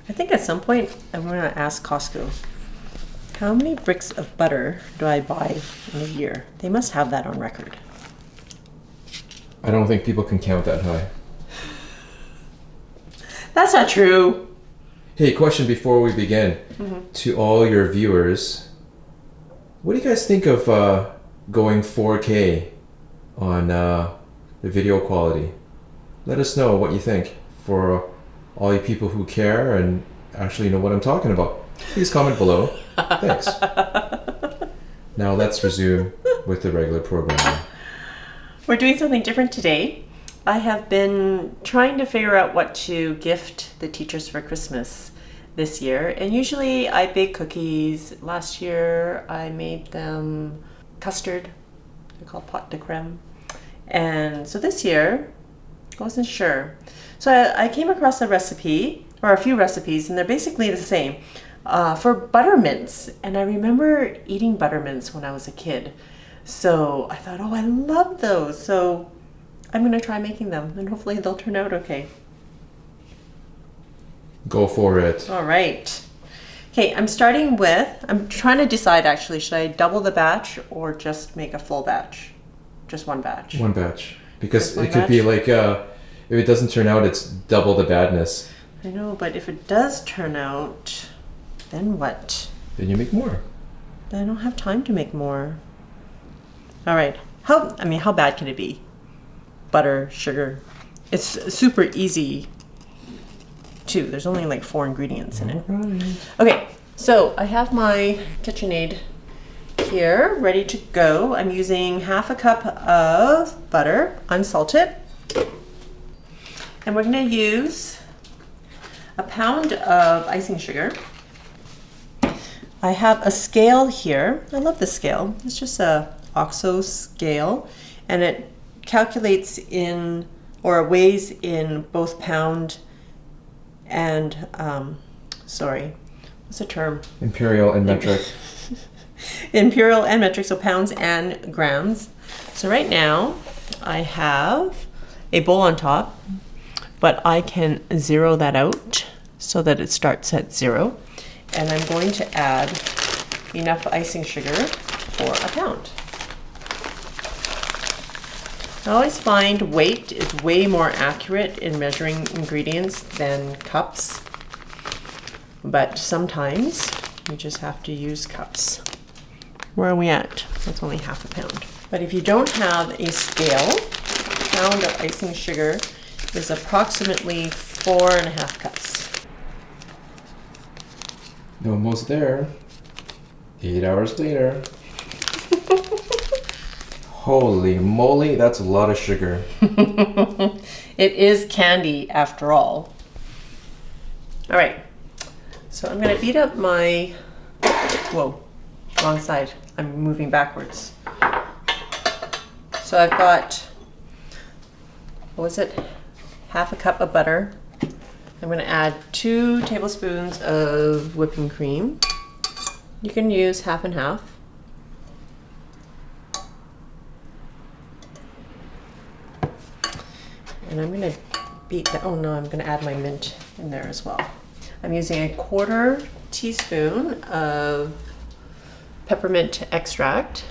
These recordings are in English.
I think at some point I'm going to ask Costco, how many bricks of butter do I buy in a year? They must have that on record. I don't think people can count that high. That's not true. Hey, question before we begin. To all your viewers, what do you guys think of going 4K on the video quality? Let us know what you think for all you people who care and actually know what I'm talking about. Please comment below. Thanks. Now let's resume with the regular programming. We're doing something different today. I have been trying to figure out what to gift the teachers for Christmas this year. And usually I bake cookies. Last year I made them custard. They're called pot de creme. And so this year, I wasn't sure. So I came across a recipe, or a few recipes, and they're basically the same, for buttermints. And I remember eating buttermints when I was a kid. So I thought, oh, I love those. So I'm going to try making them, and hopefully they'll turn out okay. Go for it. All right. Okay, I'm trying to decide actually, should I double the batch or just make a full batch? Just one batch. One batch. Because one it could be like, if it doesn't turn out, it's double the badness. I know, but if it does turn out, then what? Then you make more. I don't have time to make more. All right. How bad can it be? Butter, sugar. It's super easy too. There's only like 4 ingredients in it. Right. Okay, so I have my KitchenAid here ready to go. I'm using half a cup of butter, unsalted. And we're gonna use a pound of icing sugar. I have a scale here. I love this scale. It's just a OXO scale, and it calculates in, or weighs in both pound and, what's the term? Imperial and metric. Imperial and metric, so pounds and grams. So right now I have a bowl on top, but I can zero that out so that it starts at 0. And I'm going to add enough icing sugar for a pound. I always find weight is way more accurate in measuring ingredients than cups, but sometimes you just have to use cups. Where are we at? That's only half a pound. But if you don't have a scale, a pound of icing sugar is approximately 4.5 cups. Almost there. 8 hours later. Holy moly, that's a lot of sugar. It is candy after all. All right, so I'm gonna beat up my, whoa, wrong side. I'm moving backwards. So I've got, what was it? Half a cup of butter. I'm gonna add 2 tablespoons of whipping cream. You can use half and half. And I'm gonna beat that, oh no, I'm gonna add my mint in there as well. I'm using a 1/4 teaspoon of peppermint extract.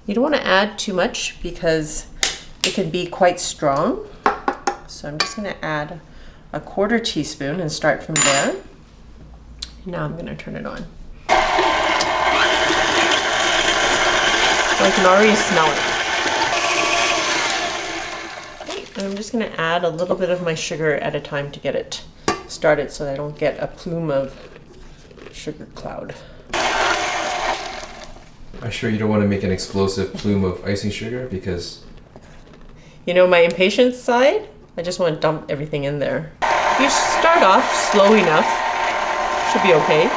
You don't wanna add too much because it can be quite strong. So I'm just gonna add a 1/4 teaspoon and start from there. Now I'm gonna turn it on. So I can already smell it. And I'm just going to add a little bit of my sugar at a time to get it started so I don't get a plume of sugar cloud. I'm sure you don't want to make an explosive plume of icing sugar because... You know, my impatient side, I just want to dump everything in there. If you start off slow enough, should be okay.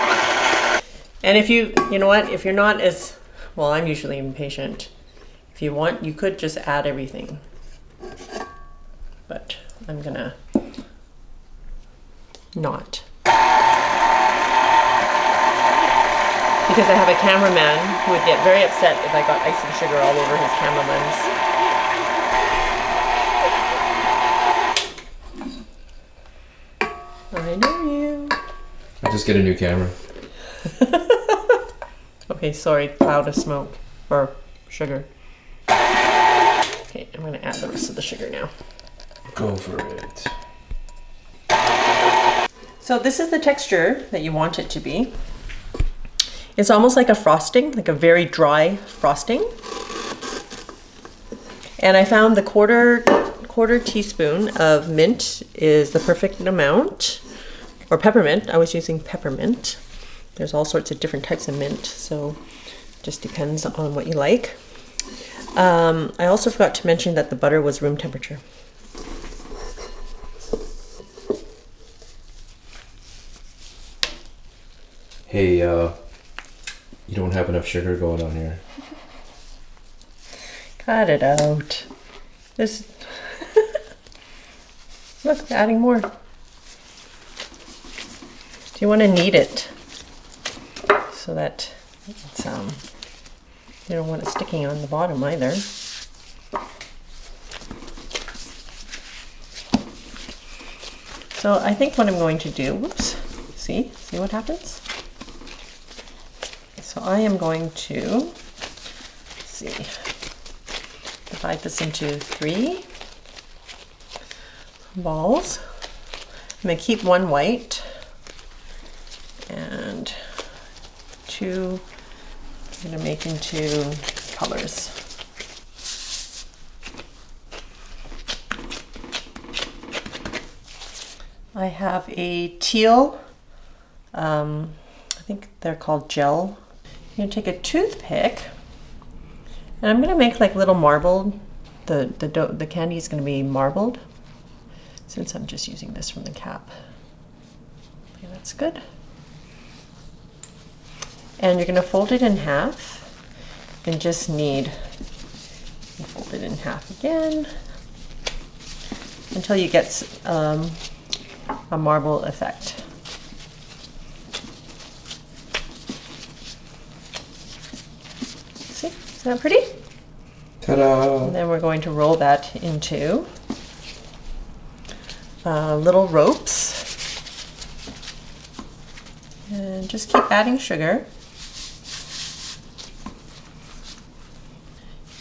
And if you know what, if you're not as, well, I'm usually impatient. If you want, you could just add everything. But I'm gonna not. Because I have a cameraman who would get very upset if I got icing sugar all over his camera lens. just get a new camera. Okay, sorry, cloud of smoke or sugar. Okay, I'm gonna add the rest of the sugar now. Go for it. So this is the texture that you want it to be. It's almost like a frosting, like a very dry frosting. And I found the quarter teaspoon of mint is the perfect amount, or peppermint. I was using peppermint. There's all sorts of different types of mint, so it just depends on what you like. I also forgot to mention that the butter was room temperature. Hey, you don't have enough sugar going on here. Cut it out. This. Look, adding more. Do you want to knead it so that it's you don't want it sticking on the bottom either. So I think what I'm going to do, whoops, see what happens? So I am going to, divide this into 3 balls. I'm going to keep 1 white and 2 I'm going to make into colors. I have a teal, I think they're called gel. I'm going to take a toothpick and I'm going to make like little marbled, the candy is going to be marbled since I'm just using this from the cap. Okay, that's good. And you're going to fold it in half and just knead. Fold it in half again until you get a marble effect. See, isn't that pretty? Ta-da! And then we're going to roll that into little ropes. And just keep adding sugar.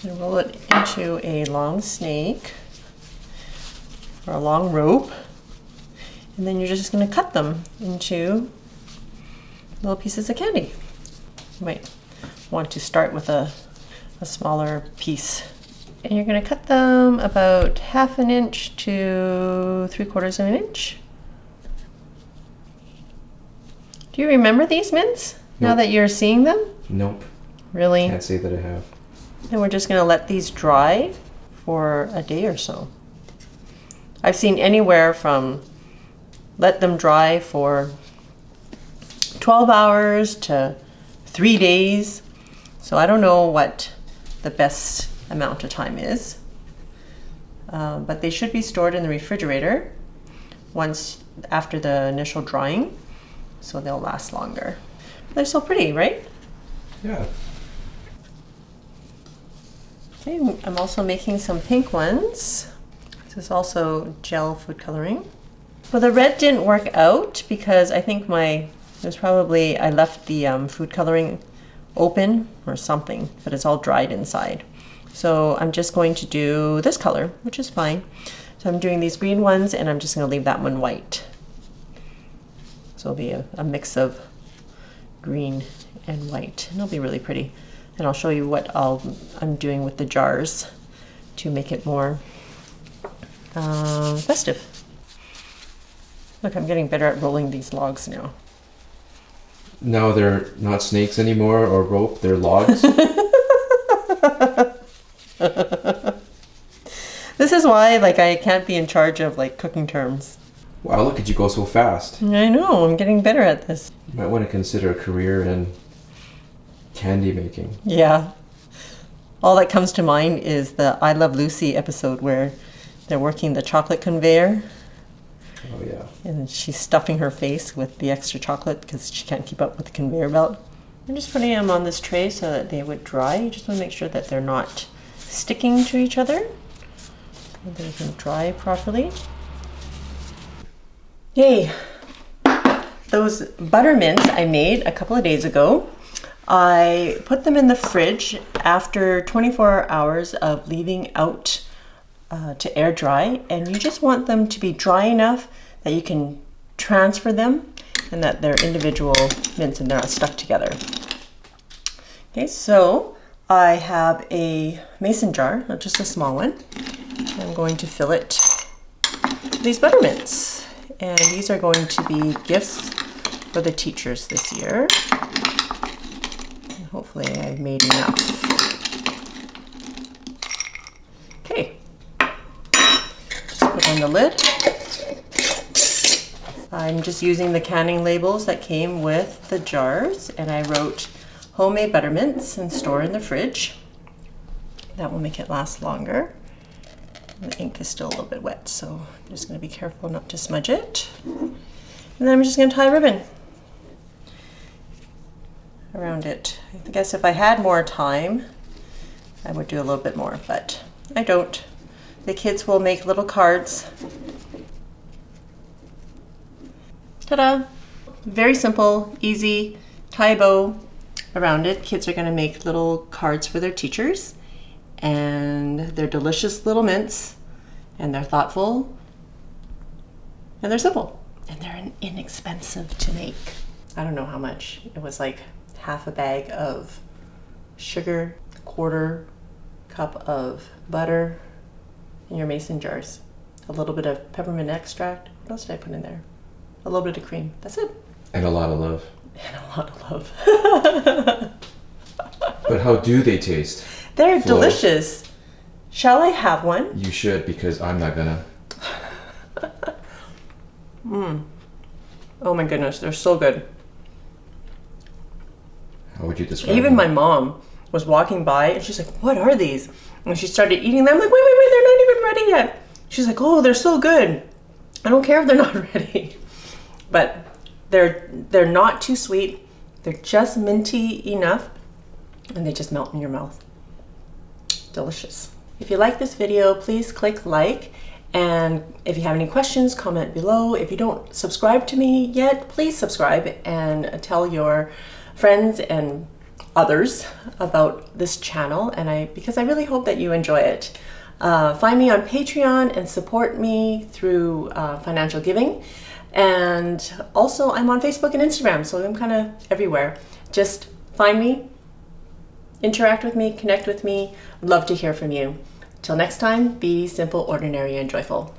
And roll it into a long snake or a long rope. And then you're just going to cut them into little pieces of candy. You might want to start with a smaller piece. And you're going to cut them about 1/2 inch to 3/4 inch. Do you remember these mints now Nope. that you're seeing them? Nope. Really? Can't say that I have. And we're just going to let these dry for a day or so. I've seen anywhere from let them dry for 12 hours to 3 days. So I don't know what the best amount of time is. But they should be stored in the refrigerator once after the initial drying, so they'll last longer. They're so pretty, right? Yeah. Okay, I'm also making some pink ones. This is also gel food coloring. Well, the red didn't work out because I think I left the food coloring open or something, but it's all dried inside. So I'm just going to do this color, which is fine. So I'm doing these green ones and I'm just going to leave that one white. So it'll be a mix of green and white, and it'll be really pretty. And I'll show you what I'm doing with the jars to make it more festive. Look, I'm getting better at rolling these logs now. Now they're not snakes anymore or rope, they're logs. This is why I can't be in charge of cooking terms. Wow, look at you go so fast. I know, I'm getting better at this. You might want to consider a career in candy making. Yeah. All that comes to mind is the I Love Lucy episode where they're working the chocolate conveyor. Oh yeah. And she's stuffing her face with the extra chocolate because she can't keep up with the conveyor belt. I'm just putting them on this tray so that they would dry. You just want to make sure that they're not sticking to each other. And they can dry properly. Yay! Those buttermints I made a couple of days ago. I put them in the fridge after 24 hours of leaving out to air dry, and you just want them to be dry enough that you can transfer them and that they're individual mints and they're not stuck together. Okay, so I have a mason jar, not just a small one. I'm going to fill it with these buttermints, and these are going to be gifts for the teachers this year. And hopefully I've made enough. Okay, just put on the lid. I'm just using the canning labels that came with the jars, and I wrote homemade buttermints and store in the fridge. That will make it last longer. And the ink is still a little bit wet, so I'm just going to be careful not to smudge it. And then I'm just going to tie a ribbon around it. I guess if I had more time, I would do a little bit more, but I don't. The kids will make little cards. Ta-da! Very simple, easy, tie a bow around it. Kids are going to make little cards for their teachers, and they're delicious little mints, and they're thoughtful, and they're simple, and they're inexpensive to make. I don't know how much. It was like half a bag of sugar, a quarter cup of butter in your mason jars, a little bit of peppermint extract. What else did I put in there? A little bit of cream. That's it. And a lot of love. And a lot of love. But how do they taste? They're Flo? delicious. Shall I have one? You should, because I'm not gonna. Oh my goodness, they're so good. How would you describe Even them? my mom was walking by and she's like, what are these? And she started eating them. I'm like, wait, they're not even ready yet. She's like, oh, they're so good. I don't care if they're not ready. But they're not too sweet. They're just minty enough, and they just melt in your mouth. Delicious. If you like this video, please click like, and if you have any questions, comment below. If you don't subscribe to me yet, please subscribe and tell your friends and others about this channel, and because I really hope that you enjoy it. Find me on Patreon and support me through financial giving. And also I'm on Facebook and Instagram, so I'm kind of everywhere. Just find me, interact with me, connect with me. I'd love to hear from you. Till next time, be simple, ordinary, and joyful.